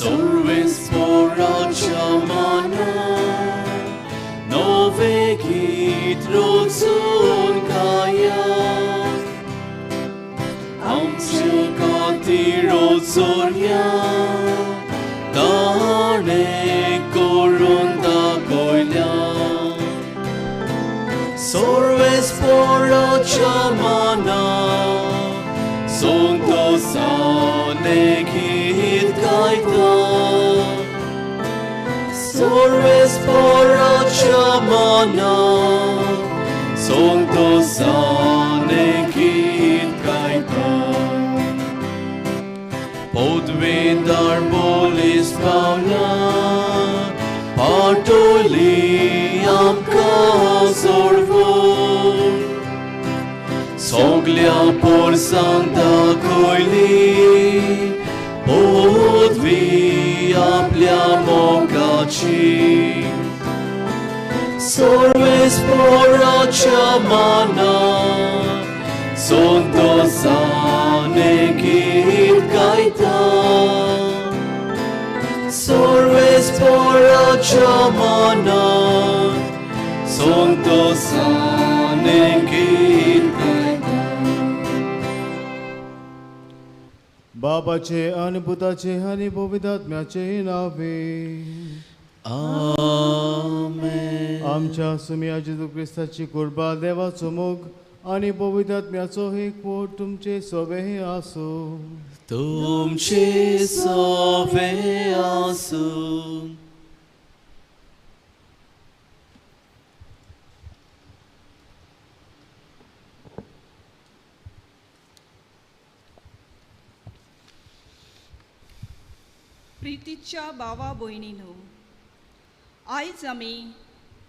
सर्वेस्पराच्या मनात नवे गीत रोचून गायात आमचे खातीर रोचोरया ताणे करून दाखयल्या सर्वेस्पराच्या मनात संतोषाने गीत गायता सर्वेस्पराच्या मनात संतोषाने गीत गायता पदवेदार बोलीस पावला पाटोली आमकां सोडवून सगल्या पोरसांक दाखयली पदवी आपल्या मोगाची सर्वेस्पराच्या मनात संतोषाने गीत गायता सर्वेस्पराच्या मनात संतोषाने गीत गायता बाबाचे आणि पुताचे आणि पवित्रात्म्याचे नावे आमेन. आमच्या सुमिया जेजू ख्रिस्ताची कृपा देवाचो मोग आणि पवित्रात्म्याचो एकवट तुमचे सवे आसो तुमचे सवे आसो. प्रितीच्या भावा भयणीनो, आयज आमी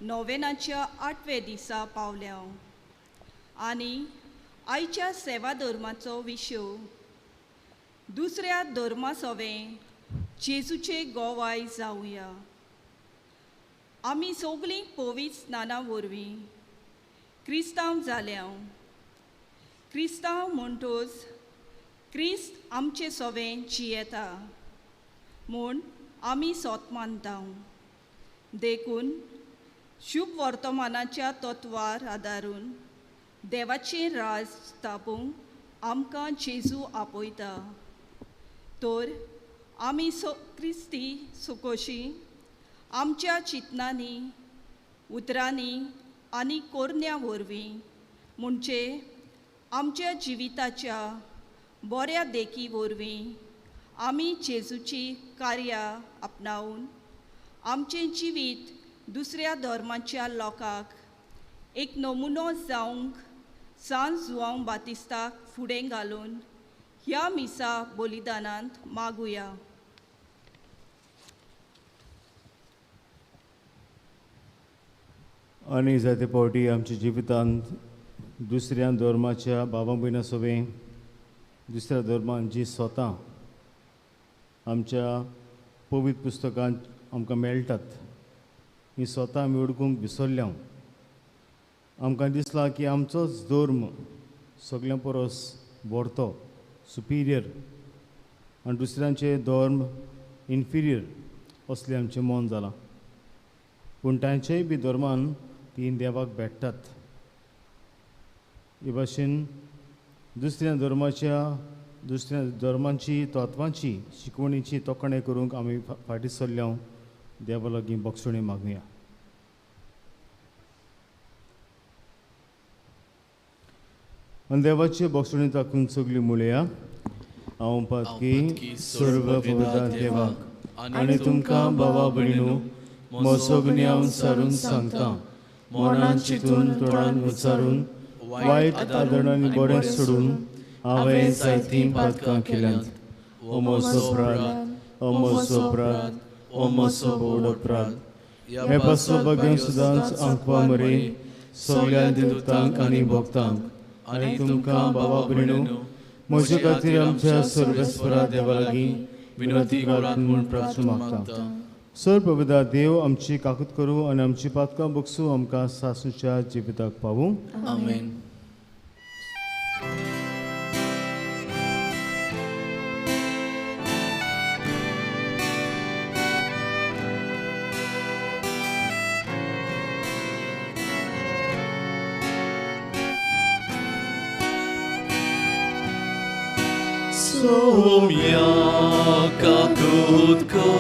नोवेनाच्या 8वे दिसा पावल्या आनी आयच्या सेवा धर्माचो विशय दुसऱ्या धर्मा सवें जेजूचे गोवाय जावया. आमी सगळीं पवित्र स्नाना वरवीं क्रिस्तांव जाल्या. क्रिस्तांव म्हणटोच क्रिस्त आमचे सवें जियेता म्हूण आमी सोत मानता. देखून शुभ वर्तमानाच्या तत्वार आदारून देवाचें राज स्थापूंक आमकां जेजू आपयता. तर आमी क्रिस्ती सुकोशी आमच्या चिंतनांनी उतरांनी आनी कोरन्या वरवीं म्हणजे आमच्या जिविताच्या बऱ्या देखी वरवीं आमी जेजूची कार्यां आपणावन आमचें जिवीत दुसऱ्या धर्माच्या लोकांक एक नमुनो जावंक सांत जुआंव बातिस्ताक फुडें घालून ह्या मिसा बलिदानांत मागुया. आणि जायते फावटी आमच्या जिवितांत दुसऱ्या धर्माच्या भावां भयणां सवें दुसऱ्या धर्मान जी स्वता आमच्या पवित्र पुस्तकांत आमकां मेळटात ही स्वता आमी ओळखूंक विसरल्या. आमकां दिसला की आमचोच धर्म सगळ्यां परस व्हडतो सुपिरियर आनी दुसऱ्यांचे धर्म इन्फिरियर असलें आमचें मन जालां. पूण तांचेय बी धर्मान तीन देवाक भेटतात. हे भाशेन दुसऱ्या धर्मांची तत्वांची शिकवणीची तोखणाय करूंक आमी फाटीं सरल्या. देवा लागीं बक्षुणी मागुया. आनी देवाची बक्षुणी ताकून सगळीं म्हणया. हांव पातकी सर्व पवित्र देवाक आनी तुमकां भावा भयणीनो म्हजो गुन्हे हांव सारून सांगता. मनान चिंतून तोंडान उच्चारून वायट आदरणांनी बरें सोडून हांवें जायतीं पातकां केल्यांत. ओ म्हजो अपराध, ओ म्हजो अपराध, ओ म्हजो व्हड अपराध. हे पासो भाग्यांक सुद्दांच आंकवा मरे सगळ्या देवतांक आनी भक्तांक आनी तुमकां भावा भयणीनो म्हजे खातीर आमच्या सर्वेस्परा देवा लागीं विनंती करात म्हूण प्रार्थना मागता. सर पवित्र देव आमची काकूत करूं आनी आमची पातकां बगसूं आमकां सासूच्या जिविताक पावूं. आमेन. Somiaka kutko,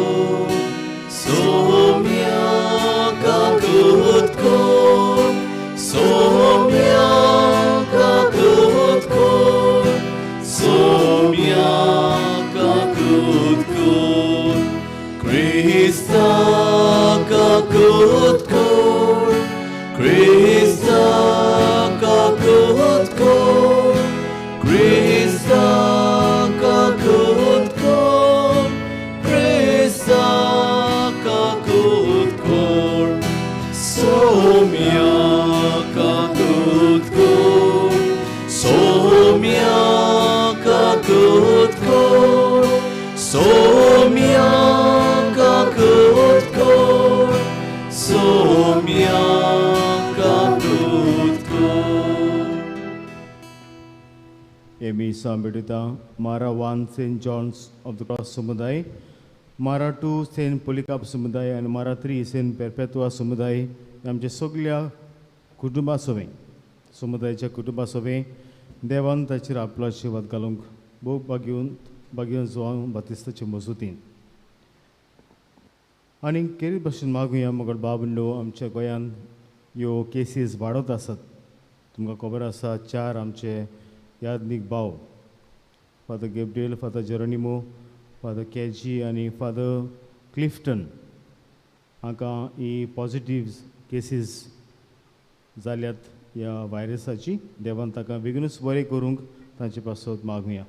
somiaka kutko, somiaka kutko, somiaka kutko, Krista kakutko, Krista kakutko, Krista kakutko, Krista kakutko, Somia kakutko, Somia kakutko, Somia kakutko, Somia kakutko. एमी सांबेडिता मारा 1 Saint John's of the Cross समुदाय, मारा 2 सेंट पोलिकाप समुदाय आनी मारा 3 सेंट पेरपेतुआ समुदाय आमच्या सगळ्या कुटुंबा सवे समुदायाच्या कुटुंबा सवे देवान ताचेर आपलो आशिर्वाद घालूंक भोग बागेवन जावं बातिस्ताचे मजूतीन. आनी केरी भाशेन मागुया मोगड बाबंडो आमच्या गोंयांत ह्यो केसीस वाडत आसात. तुमकां खबर आसा 4 आमचे यादनीक भाव, father Gabriel, father Jeronimo, father केजी आनी फादर क्लिफ्टन हांकां ही पॉझिटिव्ह केसीस जाल्यात ह्या व्हायरसाची. देवान ताका बेगीनूच बरें करूंक तांचे पासत मागुया.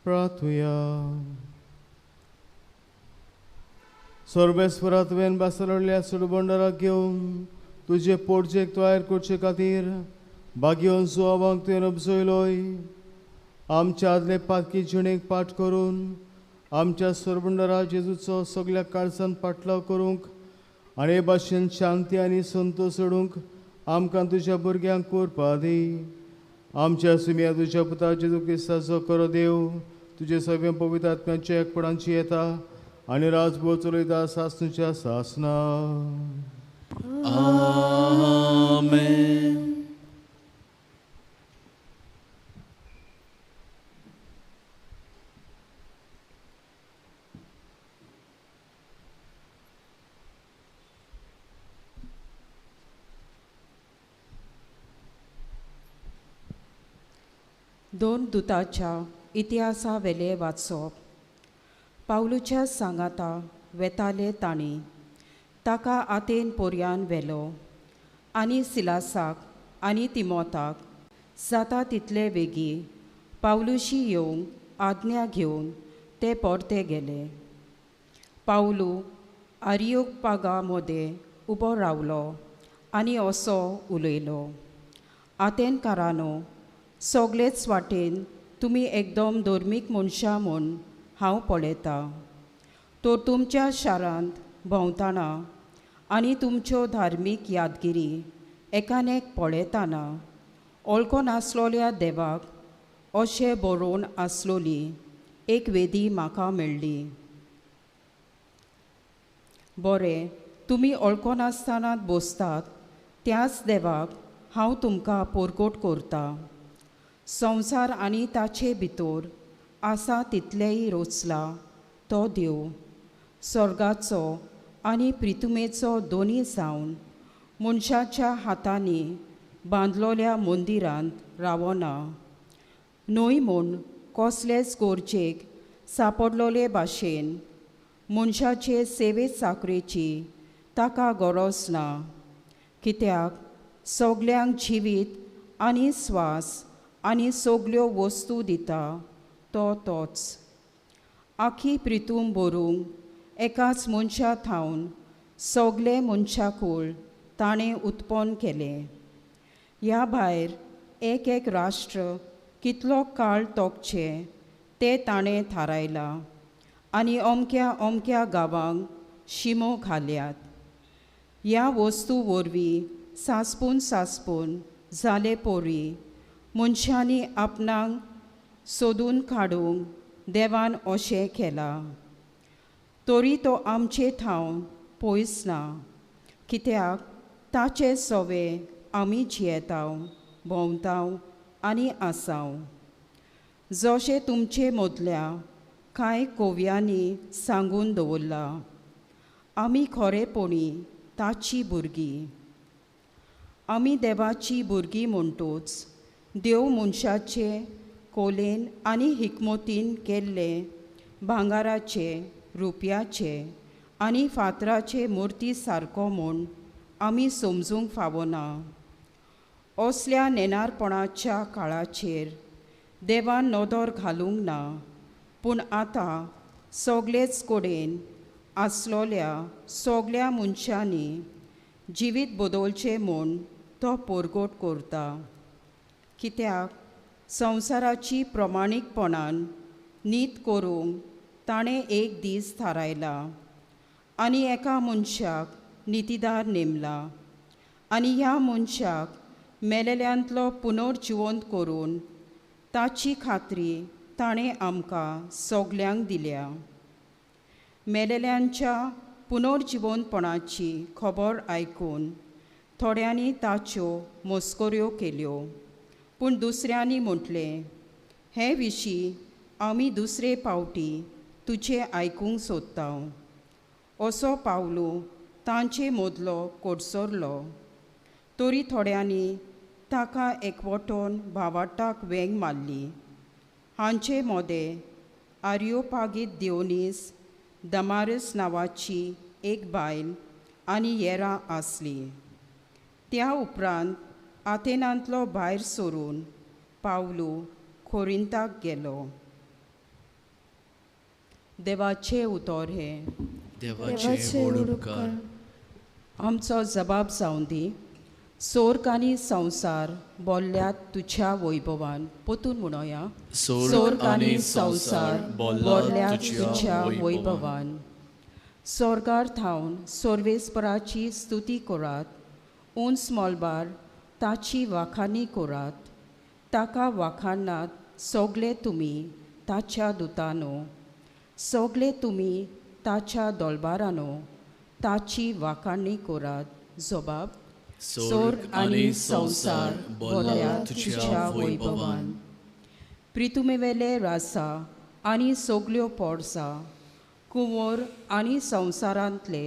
प्रार्थुया. सर्वेस्परा तुवें बासरल्या सुडबंडाराक घेवन तुजे पोटचेक तयार करचे खातीर बागेवन सुवावांक तुवें उपजयलोय. आमच्या आदले पातकी जिणेक पाठ करून आमच्या सुरबंडारा जेजूचो सगळ्या काळजांत पाटलाव करूंक आनी हे भाशेन शांती आनी संतोश सोडूंक आमकां तुज्या भुरग्यांक कोरपा दी. आमच्या सुम्या तुज्या पुता जेजू क्रिस्ताचो खरो देव तुजे सगळे पवित्र आत्म्याच्या एकपणांची येता आनी राजभोव चलयता सासणूच्या सासना. Amen. दोन दुताच्या इतिहासा वेले वाचप. पावलूच्या सांगाता वेताले ताणी ताका आतेन पोरयान व्हेलो आनी सिलासाक आनी तिमोथाक जाता तितले बेगी पावलुशी येवंक आज्ञा घेवन ते परते गेले. पावलू आरियोपागा मोदे उबो रावलो आनी असो उलयलो. आतेनकारांनो, सगळेच वाटेन तुमी एकदम धर्मीक मनशां म्हूण हांव पळयतां. तर तुमच्या शारांत भोंवतना आनी तुमच्यो धार्मीक यादगिरी एकामेक पळयतना वळखो नासलोल्या देवाक अशें बरोवन आसलोली एक वेदी म्हाका मेळ्ळी. बरें, तुमी वळखो नासतनाच बसतात त्याच देवाक हांव तुमकां पोरगोट करतां. संवसार आनी ताचे भितर आसा तितलेय रोचला तो देव, स्वर्गाचो आनी पृथ्वीचो दोनी जावन मनशाच्या हातांनी बांदलोल्या मंदिरांत रावना. न्हय म्हूण कसलेच गरजेक सापडलोले भाशेन मनशाचे सेवे चाकरेची ताका गरज ना. कित्याक सगल्यांक जिवीत आनी स्वास आनी सगल्यो वस्तू दिता तोच. आखी पृथ्वी भरूंक एकाच मनशा थावन सगले मनशाकूळ ताणें उत्पन्न केलें. ह्या भायर एक राष्ट्र कितलो काळ तोगचे ते ताणें थारायला आनी अमक्या गांवांक शिमो घाल्यात. ह्या वस्तू वरवीं सासपून जाले पोरी मनशांनी आपणाक सोदून काडूंक देवान अशें केलां. तरी तो आमचे थावन पयस ना, कित्याक ताचे सवे आमी जियेताव, भोंवताव आनी आसांव. जशें तुमचे मदल्या कांय कोव्यांनी सांगून दवरला, आमी खरेपणी ताची भुरगीं. आमी देवाची भुरगीं म्हणटूच देव मनशाचे कोलेन आनी हिकमतीन केल्ले भांगाराचे, रुपयाचे आनी फातराचे मुर्ती सारको म्हूण आमी समजूंक फावना. असल्या नेनारपणाच्या काळाचेर देवान नदर घालूंक ना, पूण आतां सगळेच कडेन आसलोल्या सगळ्या मनशांनी जिवीत बदलचें म्हूण तो परगट करता. कित्याक संवसाराची प्रमाणीकपणान नीत करूंक ताणें एक दीस थारायला आनी एका मनशाक नितीदार नेमला, आनी ह्या मनशाक मेलेल्यांतलो पुनर्जिवंत करून ताची खात्री ताणें आमकां सगल्यांक दिल्या. मेलेल्यांच्या पुनर्जिवंतपणाची खबर आयकून थोड्यांनी ताच्यो मस्कऱ्यो केल्यो, पूण दुसऱ्यांनी म्हटलें, हे विशीं आमी दुसरे फावटी तुजें आयकूंक सोदता. असो पावलू तांचे मदलो कोडसरलो. तरी थोड्यांनी ताका एकवटोन भावार्थाक वेंग मारली. हांचे मोदें आरियोपागीत दियोनीस, दमारस नांवाची एक बायल आनी येरां आसलीं. त्या उपरांत आथेनांतलो भायर सरून पावलू कोरिंताक गेलो. देवाचे उतर हे. देवाचे व्हड उपकार. आमचो जबाब जावन दी. सोर्ग आनी संवसार बोल्ल्यात तुज्या वैभवान. पोतून म्हणोया. सोर्ग आनी संवसार बोल्ल्यात तुज्या वैभवान. सोर्गार थावन सर्वेस्पराची स्तुती करात. उंच मोलबार ताची वाखाणी करात. ताका वाखाणात सगळे तुमी ताच्या दुतांनो. सगळे तुमी ताच्या दोलबारांनो ताची वाखाणी करात. जबाब. सोर्ग आनी संवसार बोल्ल्यात तुज्या वैभवान. प्रितुमेवेले रासा आनी सगल्यो पोरसां, कुंवर आनी संवसारांतले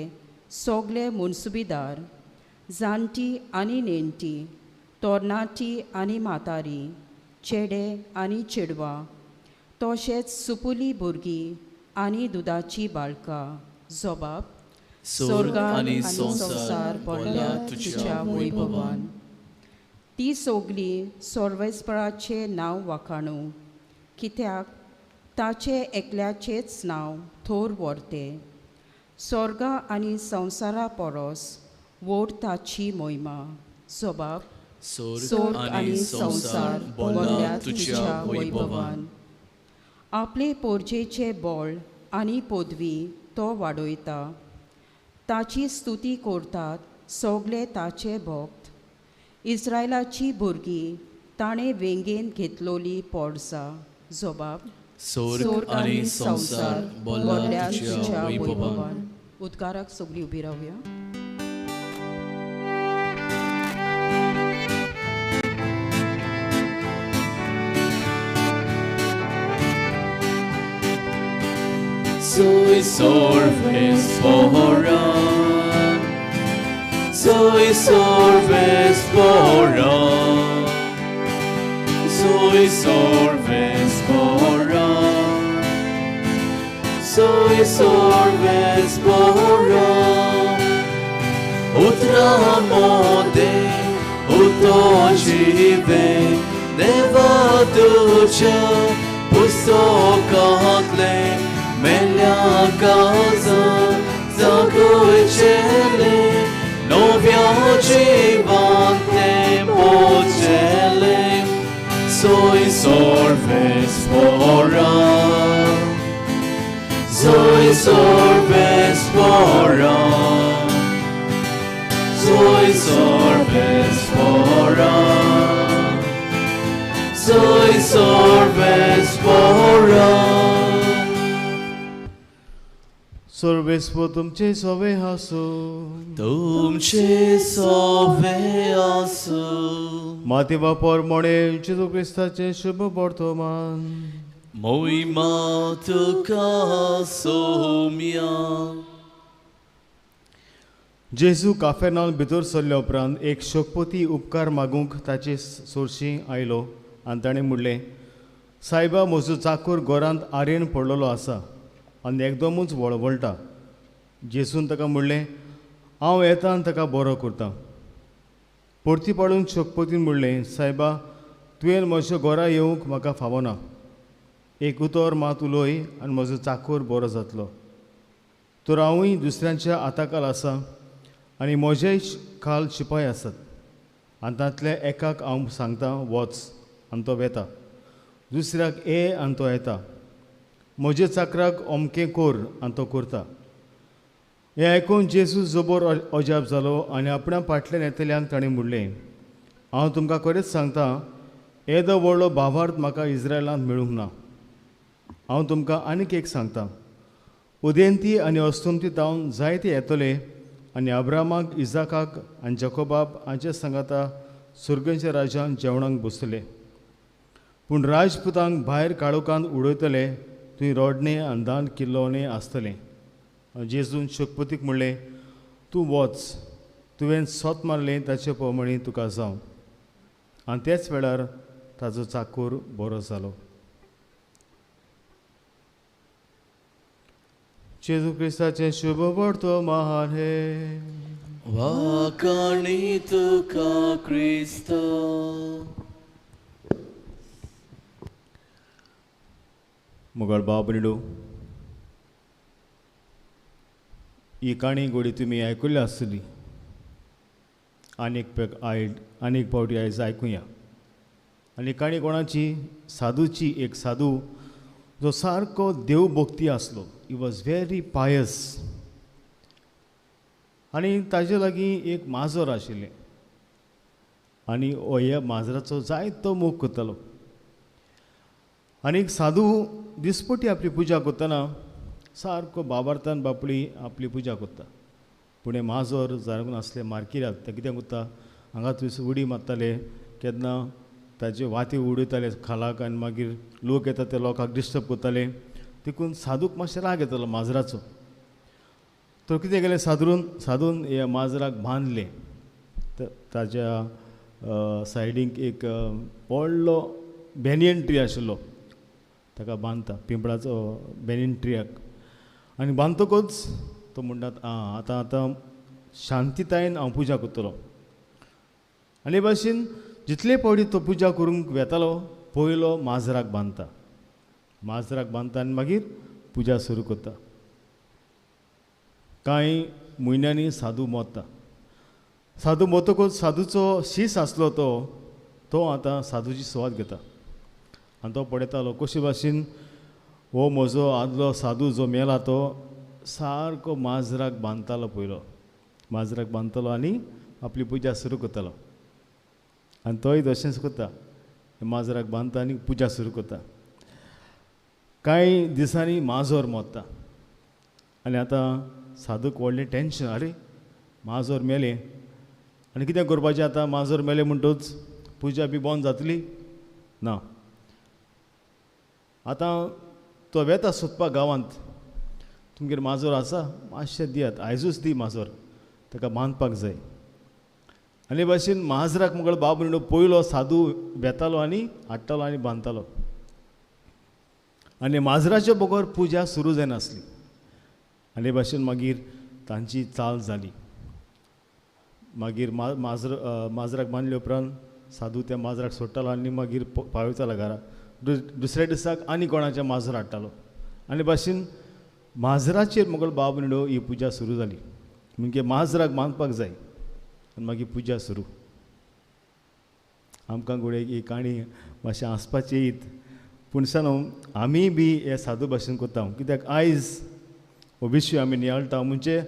सगळे मुनसुबीदार, जाणटी आनी नेणटी, तरणाटी आनी म्हातारी, चेडे आनी चेडवां, तशेंच सुपुली भुरगीं आनी दुदाची बाळकां. जबाब. सोर्ग आनी संवसार बोल्ल्यात तुज्या वैभवान. ती सगळीं सर्वेस्पराचे नांव वाखाणू, कित्याक ताचे एकल्याचेच नांव थोर व्हरते. सोर्गा आनी संवसारा परस व्हड ताची मोहिमा. जबाब. सोर्ग आनी संवसार बोल्ल्यात तुज्या वैभवान. आपले पोरजेचे बळ आनी पदवी तो वाडयता. ताची स्तुती करतात सगळे ताचे भक्त. इस्रायलाची भुरगीं ताणें वेंगेन घेतलोली पोरसां. जबाब. सोर्ग आनी संवसार बोल्ल्यात तुज्या वैभवान. उद्गाराक सगळीं उबी रावया. Soy sorves fora, soy sorves fora, soy sorves fora, soy sorves fora. Utra mode, uto jive, neva tuja, pustokatle. Melia casa zakoicele, novia civante pocele. Soy sorves fora, soy sorves fora, soy sorves fora, soy sorves fora. सर्वेस्व तुमचे सोवे हासो तुमचे सोवे आसो माती वापर मोडे जेजू क्रिस्ताचे शुभ वर्तमान मोहिमा तुका सोम्या जेजू काफेरनाल भितर सरल्या उपरांत एक शोकपोती उपकार मागूंक ताचे सोरशी आयलो आनी ताणें म्हणलें सायबा म्हजो चाकूर घरांत आरेन पडलेलो आसा आनी एकदमूच वळवळटा जेजून ताका म्हणलें हांव येता आनी ताका बरो करता परती पाडून शोकपोतीन म्हणलें सायबा तुवें म्हज्या घरा येवंक म्हाका फावना एक उतर मात उलय आनी म्हजो चाकूर बरो जातलो तर हांवूय दुसऱ्यांच्या आताकाल आसा आनी म्हजेय खाल शिपाय आसात आनी तांतल्या एकाक हांव सांगता वच आनी तो वेता दुसऱ्याक ये आनी तो येता म्हज्या चाकराक अमकें कोर आनी तो करता हें आयकून जेजू जबर अजाप जालो आनी आपणा फाटल्यान येतल्यांक ताणें म्हणलें हांव तुमकां खरेंच सांगता येदो व्हडलो भावार्थ म्हाका इस्रायलांत मेळूंक ना हांव तुमकां आनीक एक सांगता उदेंती आनी अस्तंती जावन जायते येतले आनी अब्रामाक इजाकाक आनी जकोबाब हांचे सांगाता सुर्गेच्या राजान जेवणाक बसतले पूण राजपुतांक भायर काळोखांत उडयतले थंय रोडणें आनी दान किल्लोवणें आसतलें जेजून शोकपोतीक म्हणलें तूं वच तुवें सोत मारलें ताचे प्रमाणे तुका जावं आनी त्याच वेळार ताजो चाकूर बरो जालो जेजू क्रिस्ताचे शुभ वर्तमान हे वाकाणी तुका क्रिस्त मुगळ बाबरिडो ही काणी गोडी तुमी आयकुल्ली आसतली आनीक फावटी आयज आयकुया आनी काणी कोणाची साधूची एक साधू जो सारको देवभक्ती आसलो ही वॉज व्हेरी पायस आनी ताजे लागीं एक माजर आशिल्लें आनी ह्या माजराचो जायतो मोग करतालो आनी साधू दिसपटी आपली पुजा करतना सारको बाबार्थान बापडी आपली पुजा करता पूण हें माजर जावन आसलें मार्किराक ते कितें करता हांगा थंय उडी मारताले केन्ना ताचे वाती उडयताले खालाक आनी मागीर लोक येता ते लोकांक डिस्टर्ब करताले देखून साधूक मातशें राग येतालो माजराचो तो कितें केलें साधून ह्या माजराक बांदलें ताच्या सायडीक एक व्हडलो बेनियन ट्री आशिल्लो ताका बांदता पिंपळाचो बेनियन ट्रियाक आनी बांदतकूच तो म्हणटात आतां शांतीतायेन हांव पुजा करतलो आनी भाशेन जितले फावटी तो पुजा करूंक वेतालो पयलो माजराक बांदता आनी मागीर पुजा सुरू करता कांय म्हयन्यांनी साधू मोत्ता साधू मोतकूच साधूचो शीस आसलो तो आतां साधूची सुवात घेता आनी तो पळयतालो कशे भाशेन हो म्हजो आदलो साधू जो मेला तो सारको माजराक बांदतालो पयलो माजराक बांदतालो आनी आपली पुजा सुरू करतालो आनी तोय तशेंच करता माजराक बांदता आनी पुजा सुरू करता कांय दिसांनी माजर मोत्ता आनी आतां साधूक व्हडलें टेंशन आरे माजर मेलें आनी कितें करपाचें आतां माजर मेलें म्हणटूच पुजा बी बंद जातली ना आतां तो वेता सोदपाक गांवांत तुमगेर माजर आसा मातशें दियात आयजूच दी माजर ताका बांदपाक जाय आनी भाशेन माजराक मुगळ बाब म्हणून पयलो साधू वेतालो आनी हाडटालो आनी बांदतालो आनी माजराच्या बगर पुजा सुरू जायनासली आनी भाशेन मागीर तांची चाल जाली मागीर माजराक बांदले उपरांत साधू त्या माजराक सोडटालो आनी मागीर पावयतालो घरा दुसऱ्या दिसाक आनी कोणाचें माजर हाडटालो आनी भाशेन माजराचेर मुगळ बाब म्हणून ही पुजा सुरू जाली म्हणजे माजराक बांदपाक जाय आनी मागीर पुजा सुरू आमकां घोडे ही काणी मातशें हांसपाची येत पूण सानू आमी बी हे साधू भाशेन करता कित्याक आयज हो विशय आमी नियाळटा म्हणजे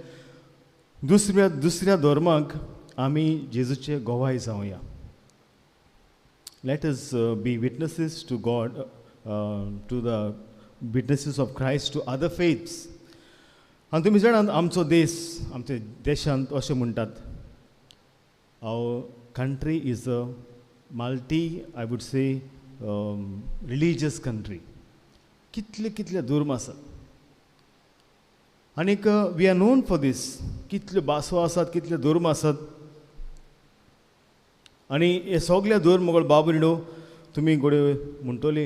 दुसऱ्या धर्माक आमी जेजूचे गोवाय जावया Let us be witnesses to God, to the witnesses of Christ, to other faiths. आनी तुमी जाणात आमचो देश आमच्या देशांत अशें म्हणटात our country is a multi I would say religious country. कितले कितले धर्म आसात आनीक we are known for this. कितल्यो भासो आसात, कितले धर्म आसात आनी हे सगळे धर्म मोगळ बाबरिणो तुमी गोडे म्हणटले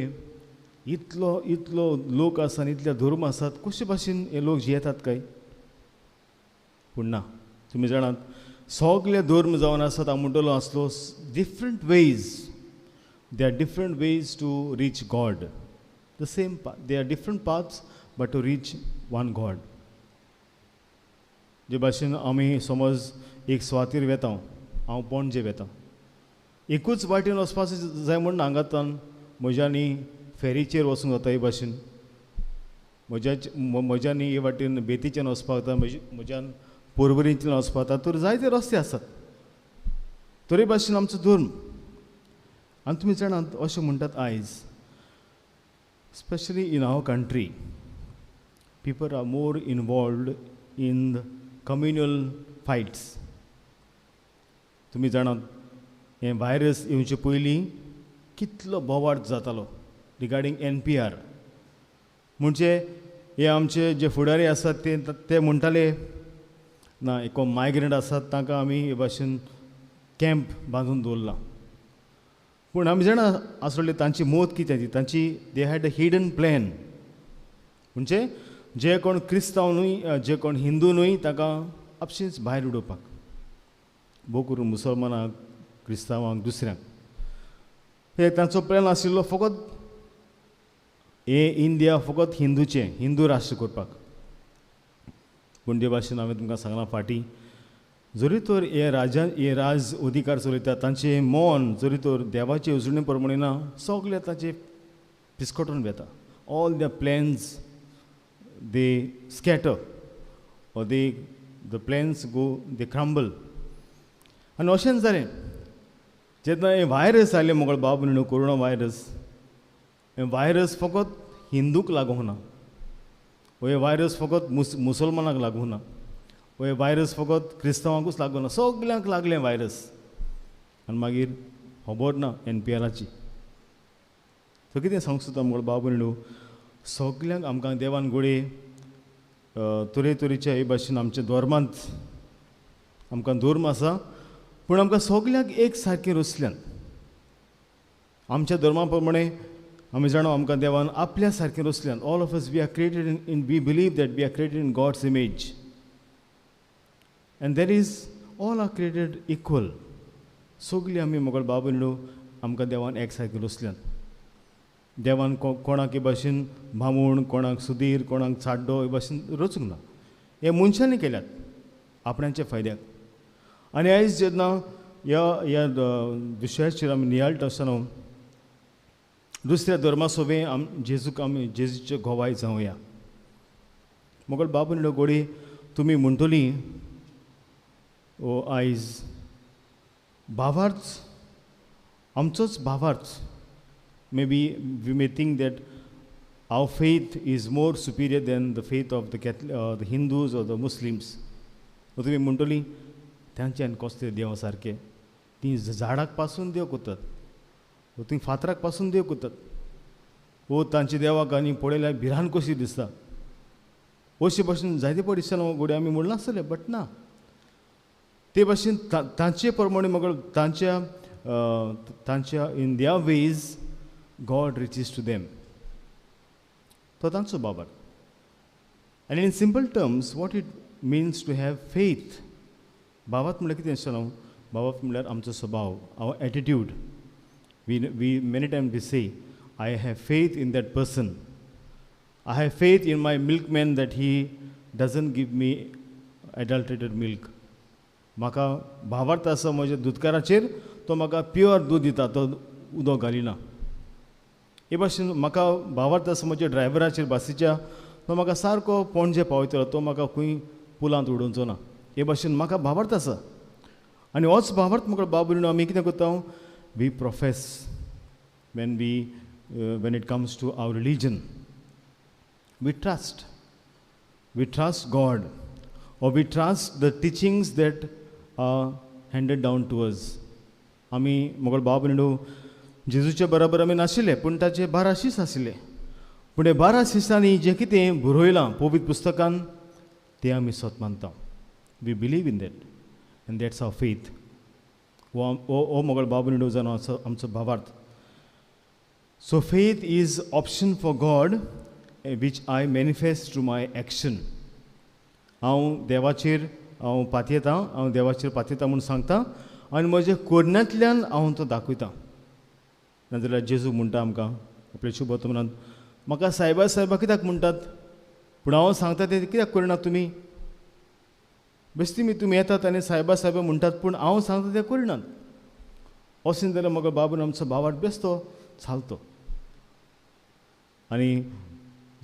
इतलो इतलो लोक आसा आनी इतले धर्म आसात, कशे भाशेन हे लोक जियेतात काय? पूण ना, तुमी जाणात सगळे धर्म जावन आसात हांव म्हणटलो आसलो different ways. They are different ways to reach God. The same they are different paths but to reach one God. जे भाशेन आमी समज एक स्वातीर वेता, हांव पणजे वेता, एकूच वाटेन वचपाचें जाय म्हूण हांगातान म्हज्यानी फेरीचेर वचूंक जाता. हे भाशेन म्हज्यानी हे वाटेन बेतीच्यान वचपाक जाता, म्हज्यान पोरबरींतल्यान वचपाक जाता. तर जायते रस्ते आसात. तरे भाशेन आमचो धर्म. आनी तुमी जाणात अशें म्हणटात आयज especially in our country people are more involved in the communal fights. तुमी जाणात हे व्हायरस येवचे पयलीं कितलो बोवाळ जातालो रिगार्डींग NPR. म्हणजे हे आमचे जे फुडारी आसात ते म्हणटाले ना एक मायग्रंट आसात तांकां आमी हे भाशेन कॅम्प बांदून दवरला. पूण आमी जाणा आसले तांची मोत कितें ती, तांची they had a hidden plan. म्हणजे जे कोण क्रिस्तांव न्हय, जे कोण हिंदू न्हय ताका आपशींच भायर उडोवपाक, भोव करून मुसलमानांक, क्रिस्तांवांक, दुसऱ्यांक. हे तांचो प्लॅन आशिल्लो फकत हे इंडिया फकत हिंदू राष्ट्र करपाक. पूण जे भाशेन हांवें तुमकां सांगलां फाटीं, जरी तर हे राज अधिकार चलयतात तांचें मन जरी तर देवाचे येवजणे प्रमाणे ना, सगळे तांचे पिस्कोटून वेता. All the plans they scatter or the plans go, they crumble. आनी अशेंच जालें जेन्ना हे व्हायरस आयले मोगळ बाबू कोरोना व्हायरस, हे व्हायरस फकत हिंदूक लागूंक ना, हे व्हायरस फकत मुसलमानाक लागूंक ना, हे व्हायरस फकत क्रिस्तांवांकूच लागूंक ना, सगल्यांक लागलें व्हायरस. आनी मागीर खबर ना NPRची. सो कितें सांगूंक सोदता मोगळ बाबू सगल्यांक आमकां देवान गोडे तरेतरेच्या हे भाशेन आमच्या धर्मांत आमकां धर्म आसा, पूण आमकां सगल्यांक एक सारकें रचल्यान आमच्या धर्मा प्रमाणे आमी जाणो आमकां देवान आपल्या सारकें रचल्यान. All of us we are created in we believe that we are created in God's image and there is all are created equal. सगलीं आमी मोगळ बाबू आमकां देवान एक सारकें रचल्यान. देवान कोणाक हे भाशेन भामूण, कोणाक सुधीर, कोणाक चाड्डो हे भाशेन रचूंक ना. हे मनशांनी केल्यात आपणाच्या फायद्याक. आनी आयज जेन्ना ह्या विशयाचेर आमी नियाळटा आसतना दुसऱ्या धर्मा सोबे आमी जेजूचे घोवाय जावया. मोगळ बाबू गोडी तुमी म्हणटली ओ आयज भावार्थ आमचोच भावार्थ. Maybe we may think that our faith is more superior than the faith of the Hindus or the Muslims. तुम्ही म्हणटली तांच्यान कसले देव सारके, ती झाडाक पासून देव करतात, ती फातराक पासून देव करतात. वो तांचे देवाक आनी पळयल्यार भिरांत कशी दिसता. अशे भाशेन जायते पळय दिसताना गोडे आमी म्हणला आसतले, बट ना. ते भाशेन तांचे प्रमाणे म्हाका तांच्या in their ways God reaches to them. तो तांचो Babar. And in simple terms, what it means to have faith. बाबात म्हळ्यार कितें आसता न्हू, बाबात म्हळ्यार आमचो स्वभाव, our attitude. We many times we say, I have faith in that person. I have faith in my milkman that he doesn't give me adulterated milk. म्हाका भावार्थ आसा म्हज्या दुधकाराचेर, तो म्हाका प्युअर दूद दिता, तो उदक घालिना. हे भाशेन म्हाका भावार्थ आसा म्हज्या ड्रायव्हराचेर बसीच्या, तो म्हाका सारको पणजे पावयतलो, तो म्हाका खंय पुलांत उडोवचो ना. हे भाशेन म्हाका भावार्थ आसा. आनी होच भावार्थ म्हाका बाबू आमी कितें करता, we profess when it comes to our religion. We trust. we trust God, or we trust the teachings that are handed down to us. आमी मोगल बाब भयणीनो जेजूचे बरोबर आमी नाशिल्ले, पूण ताचे 12 शीस आशिल्ले. पूण हे 12 शिसांनी जें कितें बरयलां पवित्र पुस्तकान तें आमी सत मानता. We believe in that, and that's our faith. हो मोगल बाब भयणीनो जावन आमचो भावार्थ. So faith is option for God, which I manifest through my action. हांव देवाचेर पातयेता म्हूण सांगता आनी म्हज्या कोरण्यांतल्यान हांव तो दाखयता. नाजाल्यार जेजू म्हणटा आमकां आपल्या शुभ वर्तमानांत, म्हाका सायबा कित्याक म्हणटात, पूण हांव सांगता तें कित्याक करनात तुमी? बेश्टी तुमी येतात आनी सायबा म्हणटात, पूण हांव सांगता तें करनात. अशें जाल्यार म्हाका बाबून आमचो भावार्थ बेश्टो चालतो. आनी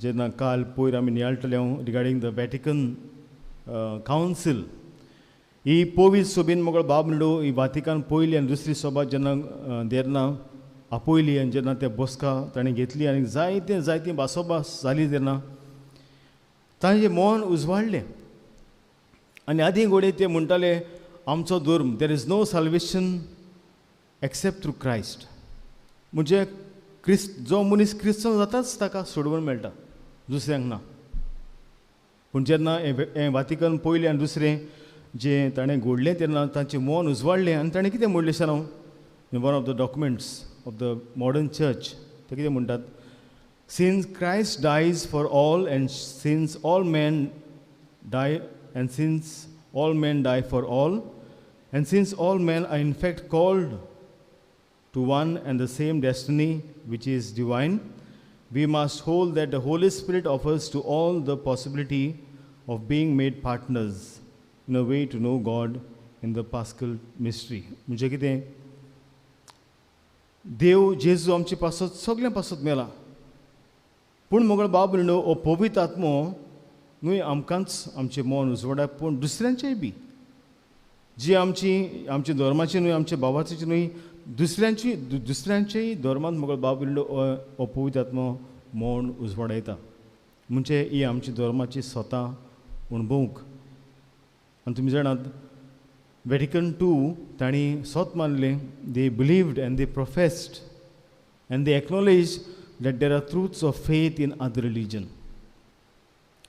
जेन्ना काल पयर आमी नियाळटले रिगार्डींग द वॅटिकन कावन्सील, ही पवित्र सोबीन मोगळ बाब म्हणडो ही वातिकान पयली आनी दुसरी सभा जेन्ना देरना आपयली आनी जेन्ना ते बसका ताणें घेतली आनी जायती भासोभास जाली तेन्ना तांचें मन उजवाडलें. आनी आदी घोडे ते म्हणटाले आमचो धर्म, there is no salvation except through Christ. म्हणजे जो मनीस क्रिस्तांव जाताच ताका सोडवण मेळटा, दुसऱ्यांक ना. पूण जेन्ना हें वातिकन पयलें आनी दुसरें जें ताणें घोडलें तेन्ना तांचें मन उजवाडलें आनी ताणें कितें म्हणलें सांग one of the documents of the modern church. ते कितें म्हणटात, since Christ dies for all and since all man die and since all man die for all and since all man are in fact called to one and the same destiny which is divine, we must hold that the Holy Spirit offers to all the possibility of being made partners in a way to know God in the Paschal mystery. म्हणजे कितें, देव जेजू आमचे पासत सगळ्यां पासत मेला, पूण मोगळ बाब म्हणून हो पवित्र आत्मो न्हय आमकांच आमचें मन उजवाडा, पूण दुसऱ्यांचेय बी, जी आमची धर्माची न्हय, आमच्या भावाची न्हय, दुसऱ्यांच्याय धर्मांत मोगळ बाब हो पवित्र आत्मो मन उजवाडायता. म्हणजे ही आमची धर्माची स्वता अणभवूंक. आनी तुमी जाणात वॅटिकन II तांणी स्वत मानलें, they believed and they professed and they acknowledge that there are truths of faith in other religion.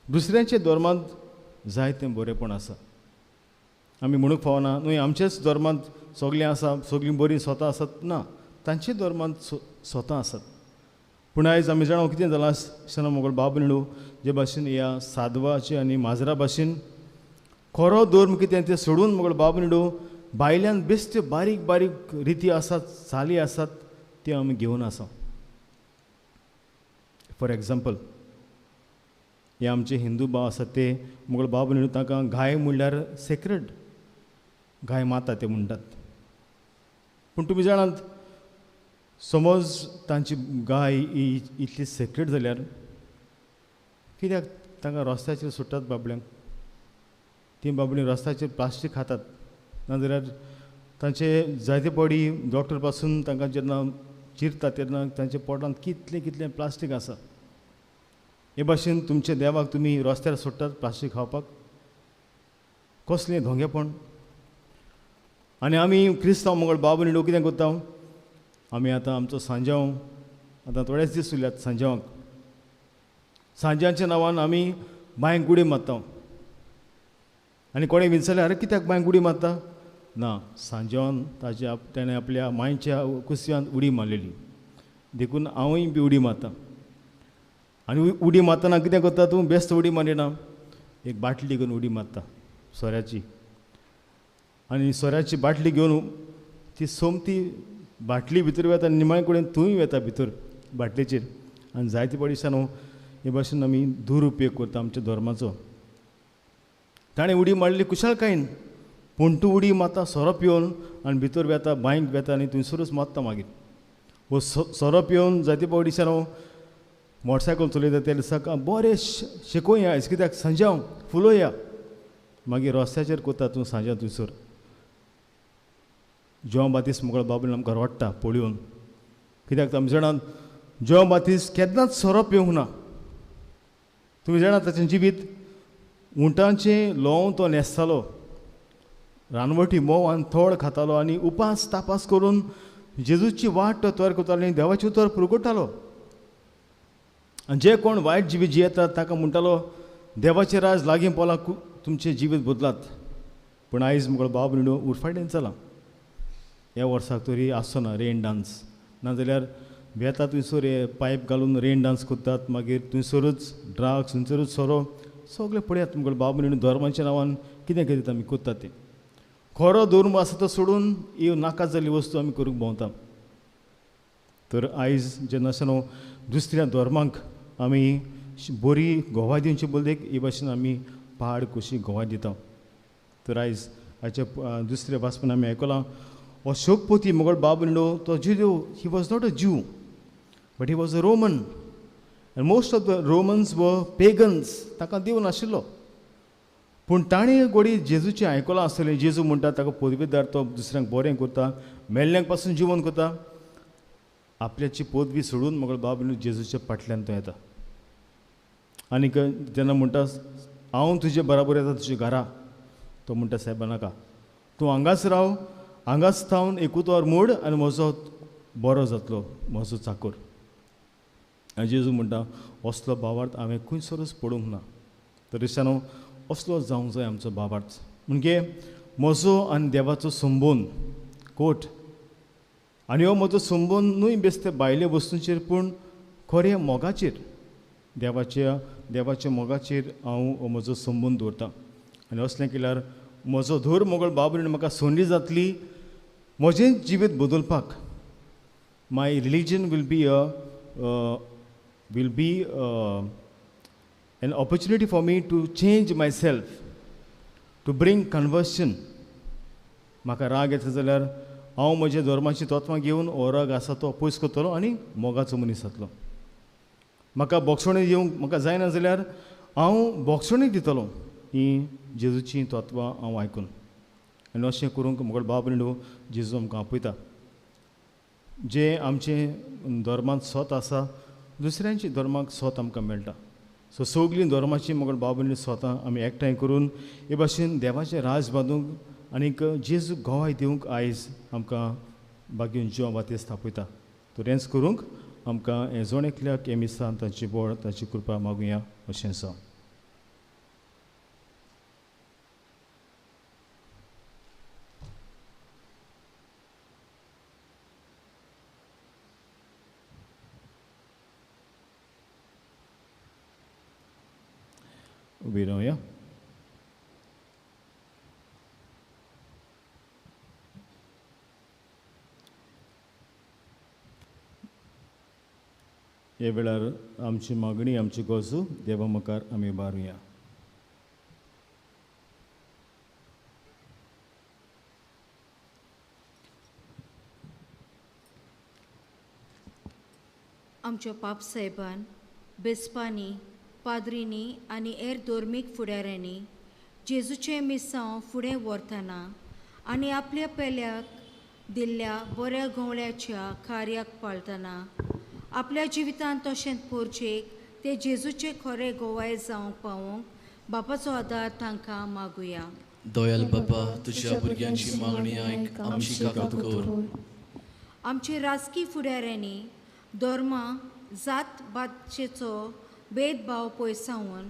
दुसऱ्यांच्या धर्मांत जायतें बरेंपण आसा. आमी म्हणूंक फावना न्हय आमच्याच धर्मांत सगळीं आसा, सगळीं बरीं स्वता आसात, ना, तांचे धर्मांत स्वता आसात. पूण आयज आमी जाणा कितें जालां आसतना मोगळ बाब म्हणू जे भाशेन ह्या साधवाचे आनी माजरा भाशेन खरो धर्म कितें तें सोडून मोगळ बाब म्हणू भायल्यान बेश्टे बारीक बारीक रिती आसात, चाली आसात, त्यो आमी घेवन आसा. फॉर एग्जाम्पल, हे आमचे हिंदू भाव आसात ते मोगळ बाब म्हणू ताका गाय म्हणल्यार सेक्रेड, गाय माता ते म्हणटात. पूण तुमी जाणात समज तांची गाय ही इतली सेक्रेट जाल्यार कित्याक तांकां रस्त्याचेर सुट्टात बाबड्यांक? ती बाबडी रस्त्याचेर प्लास्टीक खातात, नाजाल्यार तांचे जायते पडी डॉक्टर पासून तांकां जेन्ना चिरता तेन्ना तांच्या पोटांत कितलें प्लास्टीक आसा. हे भाशेन तुमच्या देवाक तुमी रस्त्यार सोडटात प्लास्टीक खावपाक? कसलें धोंगेपण. आनी आमी क्रिस्तांव मोगळ बाब म्हणू कितें करता, आमी आतां आमचो सांजांव आतां थोडेच दीस उरल्यात सांजावाक, सांज्यांच्या नांवान आमी बांयक उडी मारता. आनी कोणें विचारलें अरे कित्याक बांयक उडी मारता? ना, सांजावान ताणें आपल्या मांयच्या कुसयांत उडी मारलेली, देखून हांवूय बी उडी मारता. आनी उडी मारतना कितें करता तूं? बेस्ट उडी मारिना, एक बाटली घेवन उडी मारता सोऱ्याची. आनी सोऱ्याची बाटली घेवन ती सोमती बाटली भितर वता, निमाणे कडेन तूंय वता भितर बाटलेचेर. आनी जायते पडिसान हे भाशेन आमी दुरुपयोग करता आमच्या धर्माचो. ताणें उडी मारली कुशळकायेन, पूण तूं उडी मारता सोरो पिवन आनी भितर वेता, बांयक वेता आनी थंयसरूच मारता. मागीर वो सोरो पिवन जायते पडिसान मोटरसायकल चलयता ते दिसाक बरें शिकोवया आयज, कित्याक सांजाव फुलोवया. मागीर रस्त्याचेर कोता तूं सांजाव थंयसर. जॉन बातिस्ट मोगळ बाबून आमकां रडटा पळोवन, कित्याक आमी जाणात जॉन बातिस्ट केन्नाच सोरो पिवंक ना. तुमी जाणात ताचें जिवीत उंटांचे लोव तो न्हेसतालो, रानवटी मोव आनी थोड खातालो आनी उपास तापास करून जेजूची वाट तो तयार करतालो आनी देवाची उतर पुरगटालो. आनी जे कोण वायट जिवीत जियेतात ताका म्हणटालो देवाचे राज लागीं पोला, तुमचें जिवीत बदलात. पूण आयज मुगळ बाब न्हू उरफाटेन चला. ह्या वर्साक तरी आसना रेन डान्स, नाजाल्यार बेता थंयसर पायप घालून रेन डान्स करतात, मागीर थंयसरूच ड्रग्स, थंयसरूच सोरो सगळे पळयात मुगळ बाब न्हू धर्माच्या नांवान कितें कितें आमी करतात तें. खरो धर्म आसा तो सोडून ही नाका जाल्ली वस्तू आमी करूंक भोंवता. तर आयज जेन्ना न्हू दुसऱ्या धर्मांक आमी बरी गोवाय दिवची बोलदेक हे भाशेन आमी पाड कशी गोवाय दिता. तर आयज हाचे दुसऱ्या भाशेन आमी आयकलां हो शोकपोती मुगळ बाब न्हू तो Jew, he was not a Jew but he was a Roman. End most of the Romans व पेगन्स, ताका देव नाशिल्लो. पूण ताणें गोडी जेजूचें आयकलां आसतलें. जेजू म्हणटा ताका पदवीदार, तो दुसऱ्यांक बरें करता, मेल्ल्यांक पासून जिवन करता. आपल्याची पदवी सोडून मुगळ बाब न्हू जेजूच्या फाटल्यान तो येता. आनीक जेन्ना म्हणटा हांव तुजे बराबर येता तुज्या घरा, तो म्हणटा सायबा नाका, तूं हांगाच राव, हांगाच थावन एकूच वर मोड आनी म्हजो बरो जातलो, म्हजो चाकर. आनी जेजू म्हणटा असलो भावार्थ हांवें खंयसरूच पडूंक ना. तर दिसतानो असलो जावंक जाय आमचो भावार्थ. म्हणजे म्हजो आनी देवाचो संबंद कोट, आनी हो म्हजो संबंद न्हय बेश्टे भायले वस्तूंचेर पूण खऱ्या मोगाचेर, देवाच्या मोगाचेर हांव म्हजो संबंद दवरतां. आनी असलें केल्यार म्हजो धर मोगळ बाबरीण म्हाका संदी जातली म्हजें जिवीत बदलपाक. My religion will be an opportunity for me to change myself, to bring conversion. म्हाका राग येता जाल्यार हांव म्हज्या धर्माची तत्वां घेवन हो राग आसा तो पयस करतलो आनी मोगाचो मनीस जातलो. म्हाका बोगसणी दिवंक म्हाका जायना जाल्यार हांव बोगसणी दितलो ही जेजूची तत्वां हांव आयकून. आनी अशें करूंक मुगळ बाब न्हू जेजू आमकां आपयता. जे आमचे धर्मांत स्वत आसा दुसऱ्यांच्या धर्माक स्वत आमकां मेळटा. सो सगळीं धर्माची मुगळ बाबूनी स्वता आमी एकठांय करून हे भाशेन देवाचें राज बांदूंक आनीक जेजू गोवाय दिवंक आयज आमकां बागेन जिवा वाते स्थापयता. तर हेंच करूंक आमकां हे जोण एकल्याक हे मिसान ताची बोड ताची कृपा मागुया अशें आसा. उबी रावया. हे वेळार आमची मागणी आमची गरजू देवा मुखार आमी बारुया. आमच्या पाप साहेबान बेस्पांनी पाद्रींनी आनी हेर धर्मीक फुडाऱ्यांनी जेजूचें मिसांव फुडें व्हरतना आनी आपल्या पेल्याक दिल्ल्या बऱ्या गवळ्याच्या कार्याक पाळतना आपल्या जिवितांत तशेंच पोरचेक ते जेजूचे खरें गोवाय जावंक पावोवंक बापाचो आदार तांकां मागुया. दयाल बापा, तुज्या भुरग्यांची मागणी आयक, आमची काकूत कर. आमचे राजकी फुडाऱ्यांनी धर्मा जात बातचेचो भेदभाव पयसावन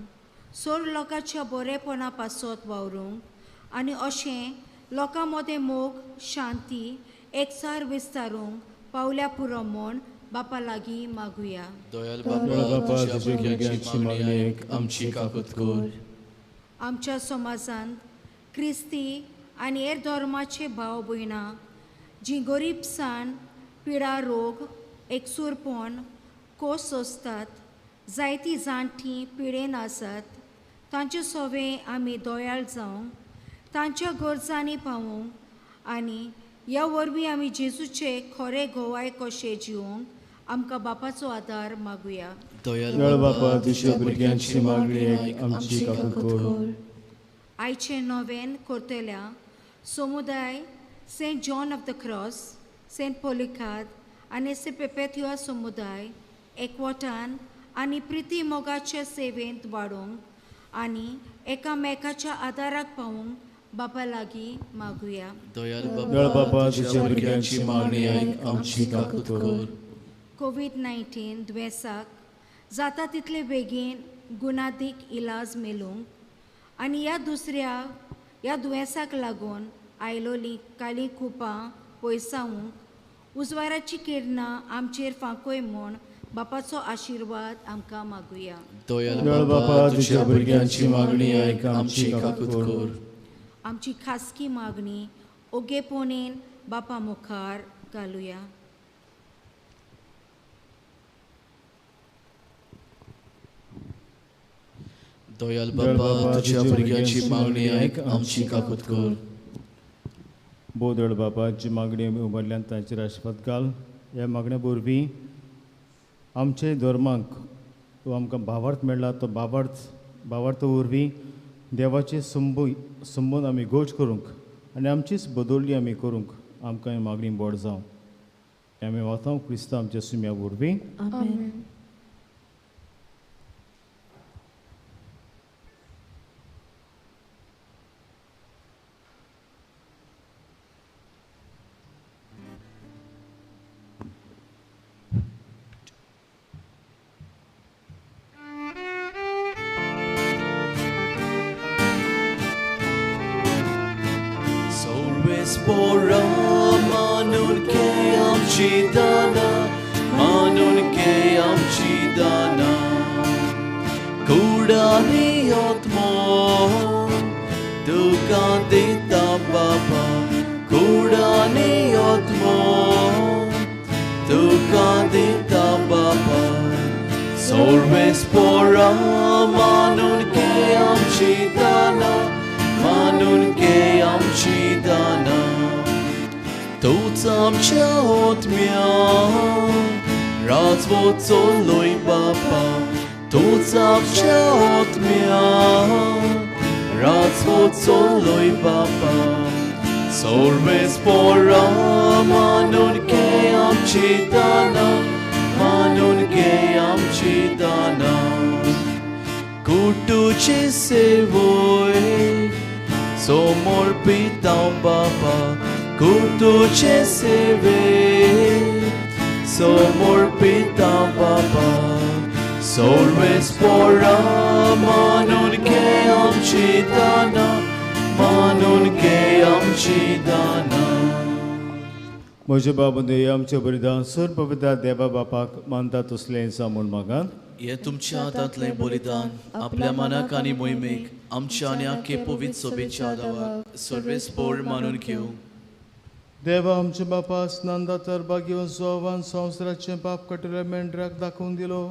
सोड लोकांच्या बरेपणा पासत वावरूंक आनी अशें लोकां मदें मोग शांती एकचार विस्तारूंक पावल्या पुरो म्हूण बापा लागीं मागुया. दयाल बापा, तुज्या भुरग्यांची मागणी आयक, आमची काकूत कर. आमच्या समाजांत क्रिस्ती आनी हेर धर्माचे भाव भयणां जीं गरीबसाण पिडा रोग एकसुरपण कोस सोंसतात, जायतीं जाणटीं पिडेन आसात, तांचे सोवे आमी दोयाळ जावंक तांच्या गरजांनी पावूंक आनी ह्या वरवीं आमी जेजूचे खरें गोवाय कशें जिवंक आमकां बापाचो आदार मागुया. दयाल बापा, तुज्या भुरग्यांची मागणी आयक, आमची काकूत कर. आयचे नोवेन करतल्या समुदाय Saint John of the Cross, Saint पोलिकाद आनी सेंट पेपेथुआ समुदाय एकवटान आनी प्रिती मोगाच्या सेवेंत वाडोवंक आनी एकामेकाच्या आदाराक पावूंक बापा लागीं मागुया. दयाल दयाळ बापा तुझ्या भुरग्यांची मागणी आयक आमची काकूत कर. कोविड-19 दुयेंसाक जाता तितले बेगीन गुणादीक इलाज मेळूंक आनी ह्या दुयेंसाक लागून आयलोली काली कुपां पयसावूंक उजवाराची किरणां आमचेर फांकोय म्हूण बापाचो आशिर्वाद आमकां मागुया. दयाल बापा तुझ्या भुरग्यांची मागणी आयक आमची काकूत कर. आमची खासगी मागणी ओगेपणेन बापा मुखार घालुया. दयाल बापा तुझ्या भुरग्यांची मागणी आयक आमची काकूत कर. बोदळ बापाची मागणी आमी उबारल्यान तांचेर आशिर्वाद घाल. ह्या मागण्या वरवीं आमचे धर्माक तो आमकां भावार्थ मेळ्ळा तो भावार्थ वरवीं देवाचे संबंद आमी गोश्ट करूंक आनी आमचीच बदोवली आमी करूंक आमकां ही मागणी बोड जावं. आमी वता क्रिस्तांव आमच्या सुम्या वरवीं. आमेन. Spora manun ke amchi dana, manun ke amchi dana. Kudani atmo, dukan dita baba. Kudani atmo, dukan dita baba. Sorbe spora manun ke amchi dana, manun ke amchi dana. Tuż amcia otmia, razwód soloj baba. Tuż amcia otmia, razwód soloj baba. Sorbe spora manun ke amchi dana, manun ke amchi dana. Kutuci sevoi, somor pitao baba. Kutuce seve, somor pitao baba. Sorbe spora manun ke amchi dana, manun ke amchi dana. म्हज्या बाबंदे आमचें बलिदान sir पवित्र देवा बापाक मानता तसलें जामून मागान. हे तुमच्या हातांतलें बलिदान आपल्या मनाक आनी मोहिमेक आमच्या आनी आख्खे पवित्र सोबेच्या आदाराक सर्वेस्पोर मानून घेवं. देवा आमच्या बापा स्नानदातर भाग्यवन सोवान संवसाराचें पाप कटलेल्या मेंढराक दाखोवन दिलो.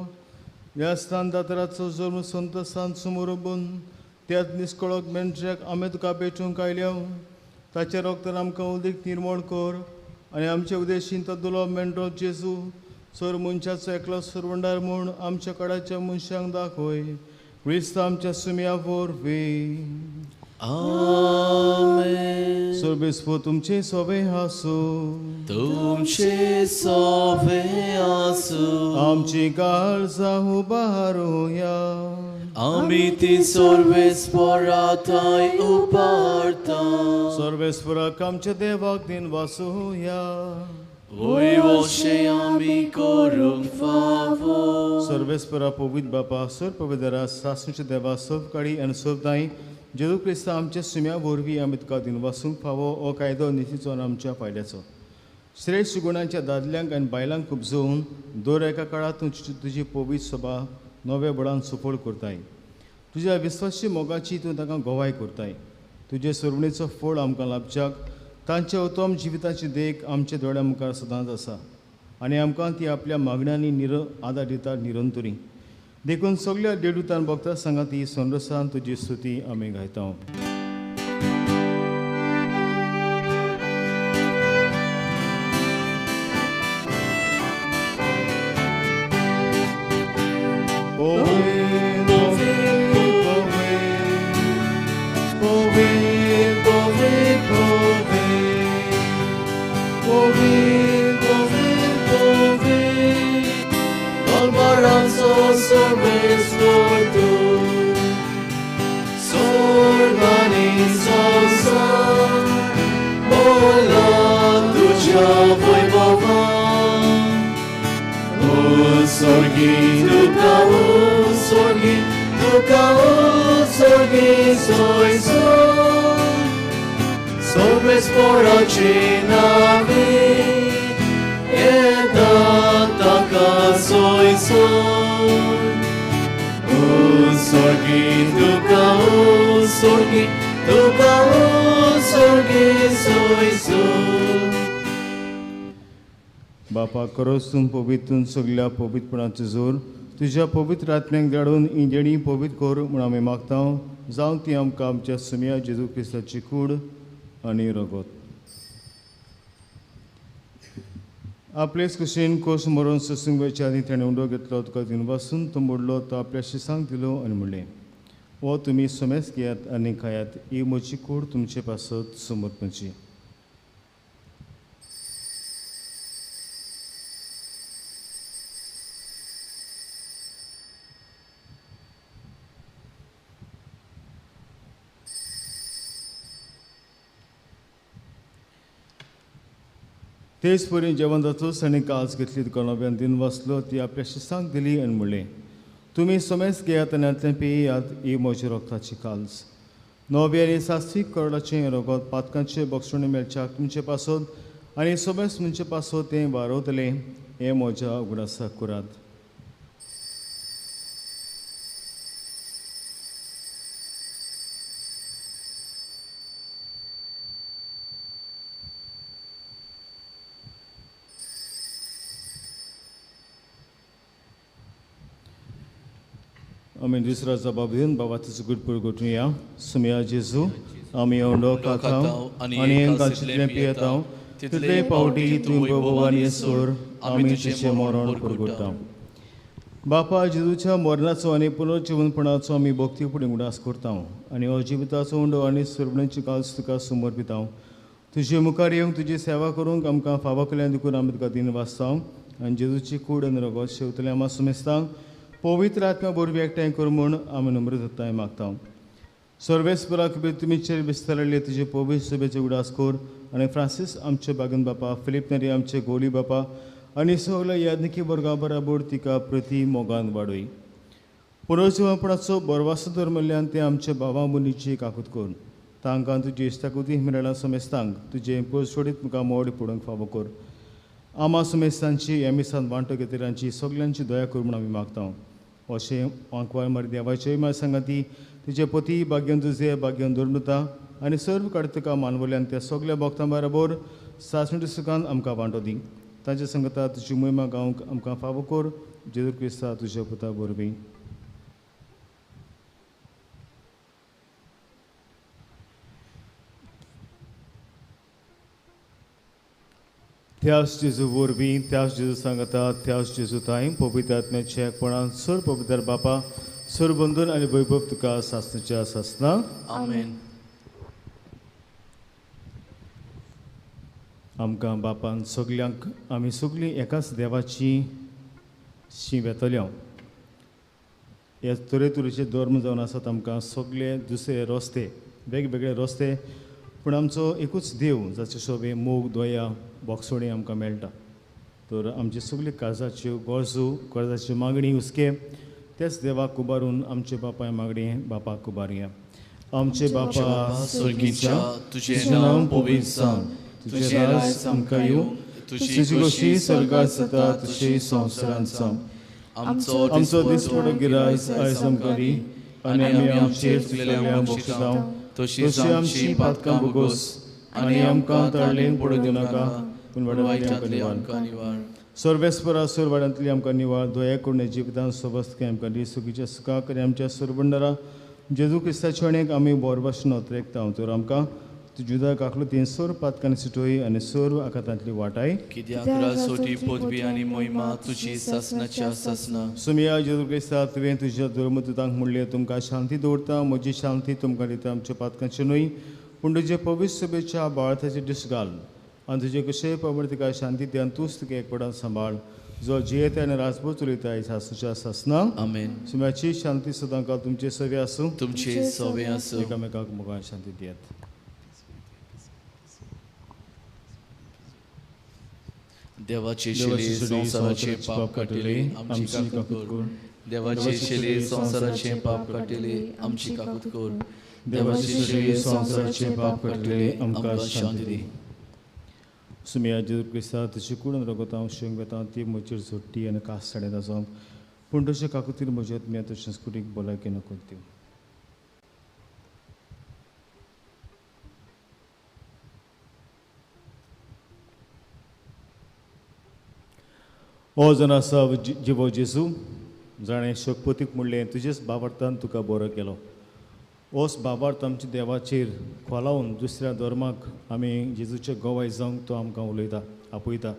ह्या स्नानदातराचो जल्म संत सांत समोर उबून त्याच निश्कळोक मेंढऱ्याक आमी तुका भेटूंक आयल्या. ताचें रोगतान आमकां उदीक निर्मळ कर आनी आमचे उदेशीन तो दुलो मेंढरो जेजू सर मनशाचो एकलो सरवंडार म्हूण आमच्या काळाच्या मनशांक दाखय. क्रिस्त आमच्या सुम्या वरवीं. आमेन. सर्वेस्पो तुमचे सोबे आसूं. तुमचे सोबे आसूं. आमची काळजां उबारुया. आमी ती सर्वेस्पोराताय उबारता. सर्वेस्पराक आमच्या देवाक दिन वासुया. वयवशे आमी करूंक फावो. सर्वेस्परा पवित्र बापा सर पवित्रा सासूच्या देवा सब काळी आनी सब दाई जेजू क्रिस्त आमच्या सुम्या वरवीं आमी तुका दिन वासूंक फावो हो कायदो नितीचो आनी आमच्या फायद्याचो. श्रेश्ठ गुणांच्या दादल्यांक आनी बायलांक उपजोवन दर एका काळांत तुजी पवित्र सभा नव्या बळान सुफळ करताय. तुज्या विस्वासी मोगाची तूं ताका गोवाय करताय. तुजे सरवणेचो फळ आमकां लाभच्याक तांच्या उत्तम जिविताची देख आमच्या दोळ्या मुखार सदांच आसा आनी आमकां ती आपल्या मागण्यांनी आदार दिता निरंतरी. देखून सगळ्या देडूतान भक्तां सांगात ही संरसान तुजी स्तुती आमी गायता. संसार ओला तुझ्या वैभवान स्वर्गी तुका स्वर्गी सोयसो सर्वेस्पराचे नावे येता ताका सोयसो स्वर्गी तुका स्वर्गी सोयसो बापा करोसून पवितून सगळ्या पवित्रपणाचो जोर तुझ्या पवित्र आत्म्याक धाडून ही देणी पवित्र कर म्हूण आमी मागता जावं ती आमकां आमच्या सुम्या जेजू क्रिस्ताची कूड आनी रगत आपलेच कुशीन कोस मरून सत्संगाच्या आदी ताणें उंडो घेतलो तुका दिवन वासून तो मोडलो तो आपल्या शिसांक दिलो आनी म्हणलें हो तुमी सोमेस घेयात आनी खायात ही म्हजी कूड तुमचे पासत समर्पणची तेच परी जेवण जातोच आनी काळज घेतली तुका नव्यान दिन वाचलो ती आपल्या शिसांक दिली आनी म्हणलें तुमी सोमेस घेयात आनी आतलें पियेयात ही म्हजी रोगताची काळज नवे आनी सास्वीक करडाचें रगत पातकांचे बक्षणे मेळच्याक तुमचे पासत आनी सोमेस तुमचे पासत तें वारवतलें हें म्हज्या उगडासाक करात आमी दुसरा जबाब दिवन बाबाचो गुडपूर गोठुया सुम्या जेजू आमी ओंडो खाताव आनी हेंकां जितलें पियेताव तितले पावटी तूं भोवानी सोर आमी तिचें मरण परगटाव बापा जेजूच्या मरणाचो आनी पुनर्जीवनपणाचो आमी भक्ती फुडें उडास करता आनी हो जिविताचो उंडो आनी सुरवण्याची काळज तुका समर्पिता तुजे मुखार येवंक तुजी सेवा करूंक आमकां फावो केल्यान देखून आमी तुका दिन वाचता आनी जेजूची कूड आनी रगत शेवतलें आमी सुमेस्तां पवित्र आत्म्या बरोबर एकठांय कर म्हूण आमी नम्र दत्ताय मागता सर्वेस्पराक तुमीचेर विस्तारले तुजे पवित्र सभेचे उडास कर आनी फ्रांसीस आमचे बागन बापा फिलीप नेरी आमचे गोली बापा आनी सगळ्या याज्ञिकी वर्गा बराबर तिका प्रती मोगान वाडय पुनर्जीवनपणाचो बरवासो दर म्हणल्यान ते आमचे भावा मुनीची काकूत कर तांकां तुजी इश्टाकुती मेळ्ळा समेस्तांक तुजे पयसोडीत मुखार मोड पडोवंक फावो कर आमा समेस्तांची एमिसान वांटो घेतलेल्यांची सगळ्यांची दया कर म्हूण आमी मागता अशें वांकवार मारी देवाचे मार सांगाती तुजे पती भाग्यान तुजे भाग्यान दवरता आनी सर्व काडतका मानवल्यान त्या सगळ्या भक्तां बरोबर सासणी सुखान आमकां वांटो दी तांच्या संगता तुजी मोहिमा गावंक आमकां फावो कर जेजू क्रिस्ता तुज्या पुता बरवीं त्याच जेजू वरवीं त्याच जेजू सांगता त्याच जेजू ताय पवित्र आत्म्याचे एकपणान सर पवित्र बापा सर बंधन आनी वैभव तुका सासणाच्या सासना आमेन आमकां बापान सगल्यांक आमी सगळीं एकाच देवाची शीं येतल्या हे तरेतरेचे धर्म जावन आसात आमकां सगळे दुसरे रस्ते वेगवेगळे रस्ते पूण आमचो एकूच देव जाचे शोभे मोग दोया बोगसोणी आमकां मेळटा तर आमची सगळी काळजाच्यो गरजो कर्जाची मागणी हुस्के तेच देवाक उबारून आमचे बापाय मागणी बापाक उबारया आमचे बापा स्वर्गीच्या तुझे नांव पवित्र जावं तुझे राज आमकां येवं तुझी कशी स्वर्गांत जाता तशी संवसारांत जावं आमचो दिसपडो गिराय आयज आमकां दी आनी आमी आमचेर चुकलेल्या बक्षिसांव तशी आमची पातकां भोगोस आनी आमकां ताळ्ळेंत पडूं दिवं नाका पूण वायटांतली आमकां निवार सर्वेस्परा सुरवाड्यांतली आमकां निवार दया करून जिवितांत सोबत आमकां दी सुखीच्या सुखाक आनी आमच्या सुरबंडारा जेजू क्रिस्ताचे अणेक आमी बोर भाशेन ओतरेकता तर आमकां जुदा काकलो तीन सोर पातकांनी सुटोय आनी सोर आकांतांतली वाटाय कित्याक रासोटी पदवी आनी मोहिमा तुजी ससनाच्या ससना सुमिया जेजू क्रिस्ता तुवें तुज्या धर्मदूतांक म्हणलें तुमकां शांती दवरता म्हजी शांती तुमकां दिता आमच्या पातकांची न्हय पूण तुजे पवित्र सभेच्या बाळाताचे दीस घाल आनी तुजे कशें पवित्र तिका शांती दियान तूंच तुका एकपडान सांबाळ जो जियेता आनी राजपूत चलयता सासूच्या सासना आमेन. सुम्याची शांती सदां काल तुमचे सवे आसूं. तुमचे सवे आसूं. एकामेकाक मोगान शांती दियात. देवाची शिले संसाराचे पाप काटिले आमची काकूत कर. देवाची शिले संसाराचे पाप काटिले आमची काकूत कर. देवाची शिले संसाराचे पाप काटिले आमकां शांती दी. सुमिया जेजू क्रिस्ता तशी करून रगोता शेंग वेता ती म्हजेर झोडटी आनी कास साडे जावं पूण तशें काकुतीर म्हज्यात मी आतां संस्कृतीक भलायकी नको दिव. हो जन आसा जिवो जेजू जाणें शोकपतीक म्हणलें तुजेच बाबार्थान तुका बरो केलो. होच बाबार्थ आमच्या देवाचेर खोलावन दुसऱ्या धर्माक आमी जेजूचे गोवाय जावंक तो आमकां उलयता आपयता.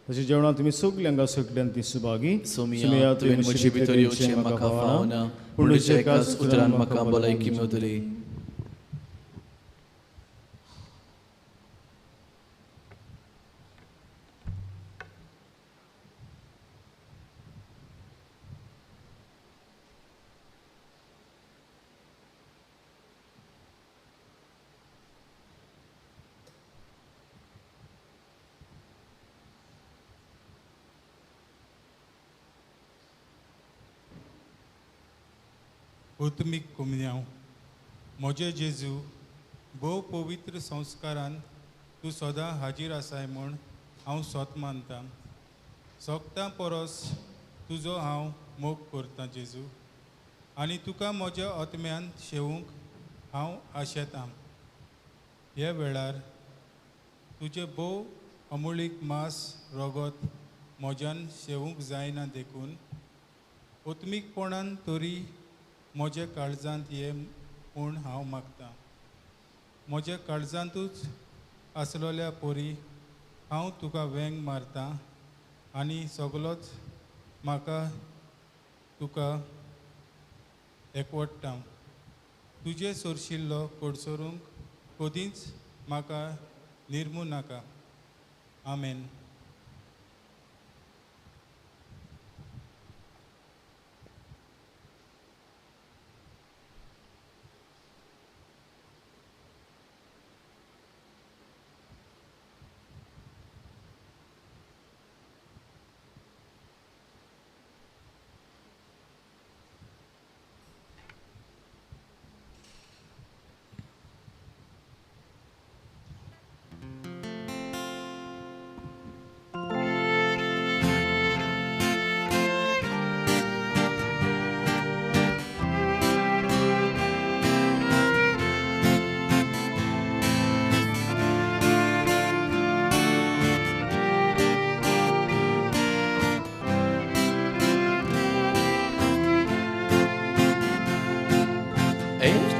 तशें जेवणां तुमी सगलीं हांगा सगळ्यान ती सुभागी. सोमिया तुवें म्हजे भितर येवचें म्हाका फावना पूण तुज्या एकाच उतरान म्हाका भलायकी मेवतली. उत्मिक कुमन्यांव, म्हजे जेजू भोव पवित्र संस्कारान तूं सदां हाजीर आसाय म्हूण हांव सोत मानतां. सोगतां परस तुजो हांव मोग करतां जेजू आनी तुका म्हज्या आत्म्यान शेवूंक हांव आशेतां. ह्या वेळार तुजें भोव अमुळीक मास रगत म्हज्यान शेवूंक जायना देखून उत्मीकपणान तरी म्हज्या काळजांत ये म्हूण हांव मागतां. म्हज्या काळजांतूच आसलोल्या पोरी हांव तुका वेंग मारतां आनी सगलोच म्हाका तुका एकवटां. तुजे सोरशिल्लो कोडसोरूंक कदींच म्हाका निर्मू नाका. आमेन.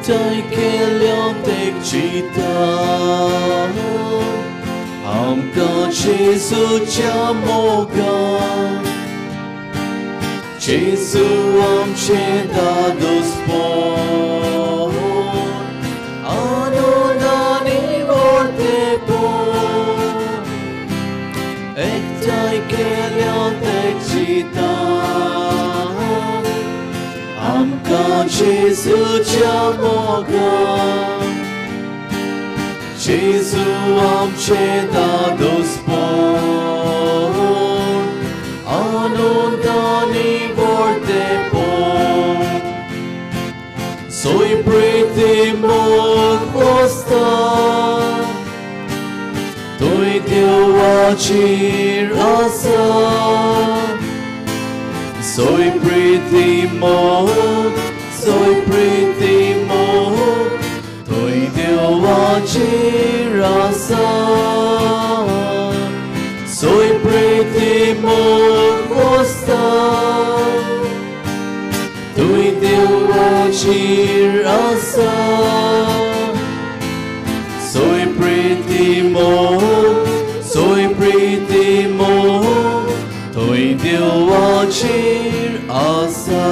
Dai che leontek cita Amka Gesù ciamoga Gesù am ce dado spor Anonani vorte por Dai che leontek cita Amka Gesù ciamoga Gesù am ce dado spor Anundani vorte por Soi priti mog posta Toi Dio acir asa Soy pretty mog, toi deoace rasa. Soy pretty mog, costa, toi deoace rasa. Soy pretty mog, toi deoace asa.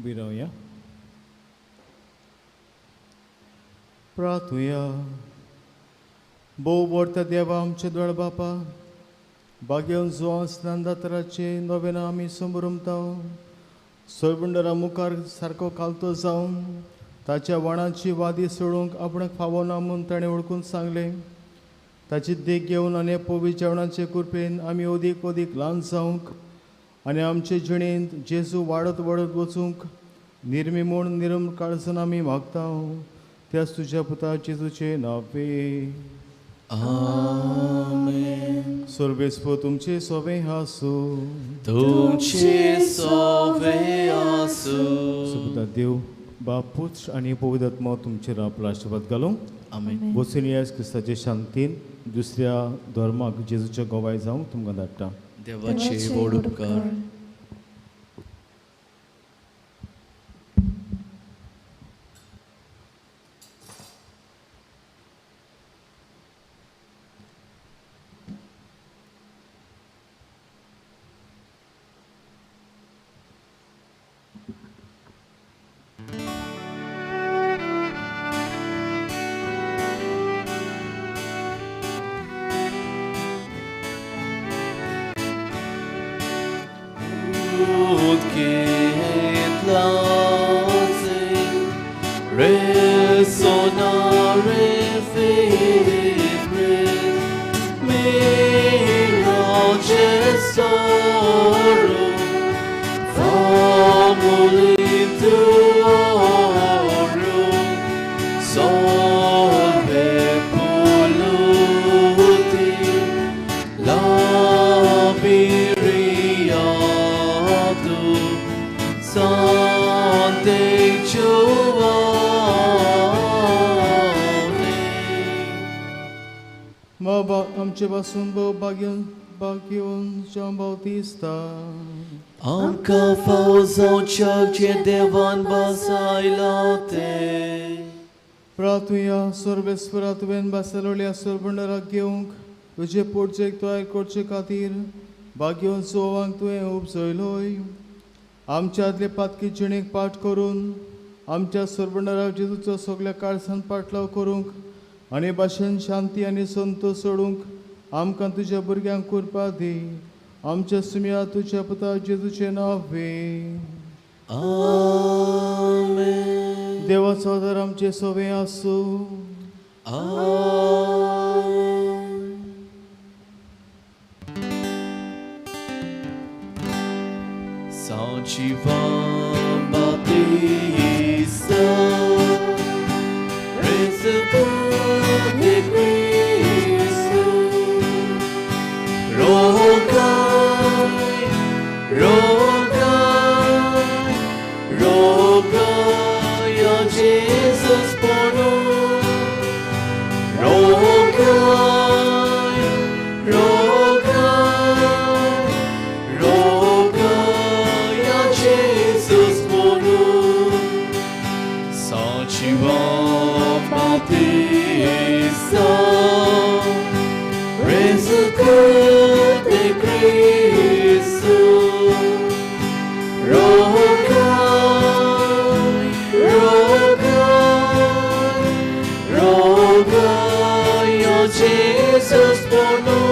उभी राहूया. प्रार्थूया. भोव वर्ता देवा आमचे दोळ बापा, भाग्यवन जो स्नानदातराचे नवें आमी संभ्रमता, सोयबंडरा मुखार सारको कालतो जावन ताच्या वणाची वादी सोडूंक आपणाक फावना म्हूण ताणें ओळखून सांगलें. ताची देख घेवन आनी पवित्र जेवणाचे कृपेन आमी ओदीक ओदीक ल्हान जावंक आनी आमचे जिणेंत जेजू वाडत वाडत वचूंक निर्मी म्हूण निर्म काळजन आमी मागता. त्याच तुज्या पुता जेजूचे नांवे. आमेन. सर्वेस्व तुमचे सोबे आसूं. तुमचे सोबे आसूं. सुपुता देव बाप पुत्र आनी पवित्र आत्मा तुमचेर आपलो आशिर्वाद घालूं. आमेन. बसून येस क्रिस्ताचे शांतीन दुसऱ्या धर्माक जेजूच्या गोवाय जावंक तुमकां धाडटा. देवाचे व्हड उपकार. आमचे पासून भाग्यवन जावं बावतिस्ता. आमकां फावो जावच्या जे देवान बसयला ते. प्रार्थुया. सर्वेस्वरा तुवें बासलोल्या सोरबंडराक घेवंक तुजे पोटचेक तयार करचे खातीर भाग्यवन सोवांक तुवें उपजयलोय. आमच्या आदले पातकी जिणेक पाठ करून आमच्या सोरबंडराक जेजूचो सगळ्या काळसान पाटलाव करूंक आनी भाशेन शांती आनी संतोश सोडूंक आमकां तुज्या भुरग्यांक कृपा दी. आमच्या सुम्या तुज्या पुता जेजूचे नांवे. आमेन. देवाचो आदार आमचे सोबे आसूं. São João Batista, Príncipe de Cristo, rogai, rogai, rogai a Jesus por nós. Rogai, rogai, rogai a Jesus por nós. São João Batista, Príncipe de Cristo, rogai, rogai, rogai a Jesus por nós.